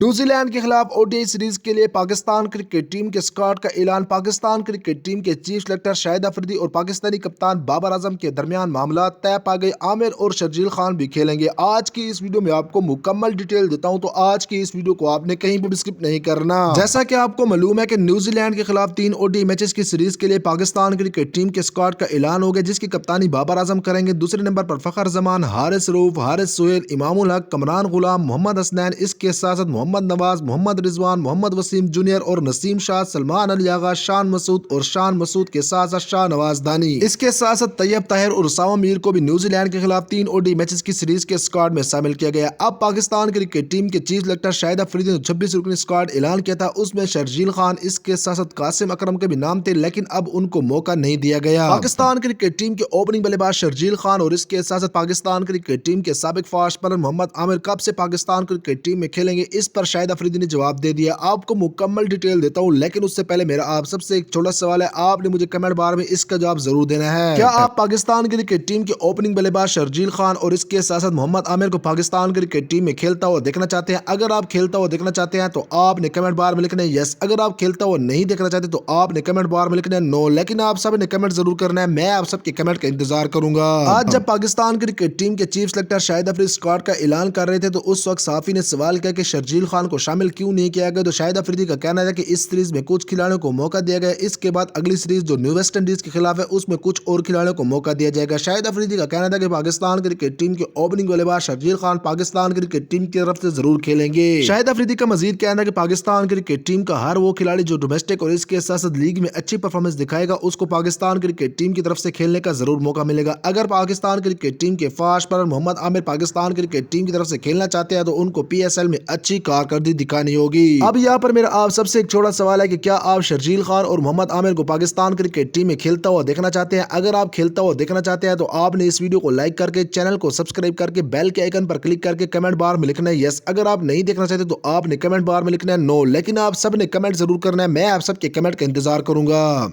New Zealand کے خلاف O D I series کے لیے پاکستان کرکٹ ٹیم کے اسکواڈ کا اعلان۔ پاکستان کرکٹ ٹیم کے چیف سلیکٹر شاہد افریدی اور پاکستانی کپتان بابر اعظم کے درمیان معاملات طے پا گئے۔ عامر اور شرجیل خان بھی کھیلیں گے۔ آج کی اس ویڈیو میں آپ کو مکمل ڈیٹیل دیتا ہوں، تو آج کی اس ویڈیو کو آپ نے کہیں بھی سکپ نہیں کرنا۔ جیسا کہ آپ کو معلوم ہے کہ نیوزی لینڈ کے خلاف 3 او ڈی آئی میچز کی سیریز کے لیے پاکستان کرکٹ ٹیم کے اسکواڈ کا اعلان ہو گیا، جس کی کپتانی بابر اعظم کریں گے۔ دوسرے نمبر پر فخر زمان، حارث رؤف، حارث سہیل، امام الحق، کمران غلام، محمد حسنین، اس کے ساتھ محمد نواز، محمد رضوان، محمد وسیم جونیئر اور نسیم شاہ، سلمان علی آغا، شان مسعود اور شان مسعود کے ساتھ شاہ نواز دانی۔ اس کے ساتھ طیب طاہر اور اسامہ میر کو بھی نیوزی لینڈ کے خلاف 3 او ڈی میچز کی سیریز کے اسکواڈ میں شامل کیا گیا۔ اب پاکستان کرکٹ ٹیم کے چیف سلیکٹر شاہد افریدی نے 26 رکنی اسکواڈ اعلان کیا تھا، اس میں شرجیل خان، اس کے ساتھ قاسم اکرم کے بھی نام تھے، لیکن اب ان کو موقع نہیں دیا گیا۔ پاکستان کرکٹ ٹیم کے اوپننگ بلے باز شرجیل خان اور اس کے ساتھ پاکستان کرکٹ ٹیم کے سابق فاسٹ بالر محمد عامر کب سے پاکستان کرکٹ ٹیم میں کھیلیں گے، اس پر شاہد افریدی نے جواب دے دیا۔ آپ کو مکمل ڈیٹیل دیتا ہوں، لیکن اس سے پہلے میرا آپ سب سے ایک چھوٹا سوال ہے، آپ نے مجھے کمنٹ بار میں اس کا جواب ضرور دینا ہے۔ کیا آپ پاکستان کرکٹ ٹیم کے اوپننگ بلے باز شرجیل خان اور اس کے ساتھ محمد عامر کو پاکستان کرکٹ ٹیم میں کھیلتا ہوا دیکھنا چاہتے ہیں؟ اگر آپ کھیلتا ہوا دیکھنا چاہتے ہیں تو آپ نے کمنٹ بار میں لکھنا ہے یس، اگر آپ کھیلتا ہوا نہیں دیکھنا چاہتے تو آپ نے کمنٹ بار میں لکھنا ہے نو، لیکن آپ سب نے کمنٹ ضرور کرنا ہے، میں آپ سب کے کمنٹ کا انتظار کروں گا۔ آج جب پاکستان کرکٹ ٹیم کے چیف سلیکٹر شاہد افریدی اسکواڈ کا اعلان کر رہے تھے تو اس وقت صحافی نے سوال کیا کہ شرجیل خان کو شامل کیوں نہیں کیا گیا، تو شاہد افریدی کا کہنا ہے کہ اس سیریز میں کچھ کھلاڑیوں کو موقع دیا گیا، اس کے بعد اگلی سیریز جو نیو ویسٹ انڈیز کے خلاف ہے اس میں کچھ اور کھلاڑیوں کو موقع دیا جائے گا۔ شاہد افریدی کا کہنا تھا کہ پاکستان کرکٹ ٹیم کے اوپننگ بلے باز شرجیل خان پاکستان کرکٹ ٹیم کی طرف سے ضرور کھیلیں گے۔ شاہد افریدی کا مزید کہنا ہے کہ پاکستان کرکٹ ٹیم کا ہر وہ کھلاڑی جو ڈومیسٹک اور اس کے ساتھ لیگ میں اچھی پرفارمنس دکھائے گا، اس کو پاکستان کرکٹ ٹیم کی طرف سے کھیلنے کا ضرور موقع ملے گا۔ اگر پاکستان کرکٹ ٹیم کے فاسٹ بالر محمد عامر پاکستان کرکٹ ٹیم کی طرف سے کھیلنا چاہتے ہیں تو ان کو پی ایس ایل میں اچھی کارکردگی دکھانی ہوگی۔ اب یہاں پر میرا آپ سب سے ایک چھوٹا سوال ہے کہ کیا آپ شرجیل خان اور محمد عامر کو پاکستان کرکٹ ٹیم میں کھیلتا ہوا دیکھنا چاہتے ہیں؟ اگر آپ کھیلتا ہوا دیکھنا چاہتے ہیں تو آپ نے اس ویڈیو کو لائک کر کے چینل کو سبسکرائب کر کے بیل کے آئیکن پر کلک کر کے کمنٹ بار میں لکھنا ہے یس، اگر آپ نہیں دیکھنا چاہتے تو آپ نے کمنٹ بار میں لکھنا ہے نو، لیکن آپ سب نے کمنٹ ضرور کرنا ہے، میں آپ سب کے کمنٹ کا انتظار کروں گا۔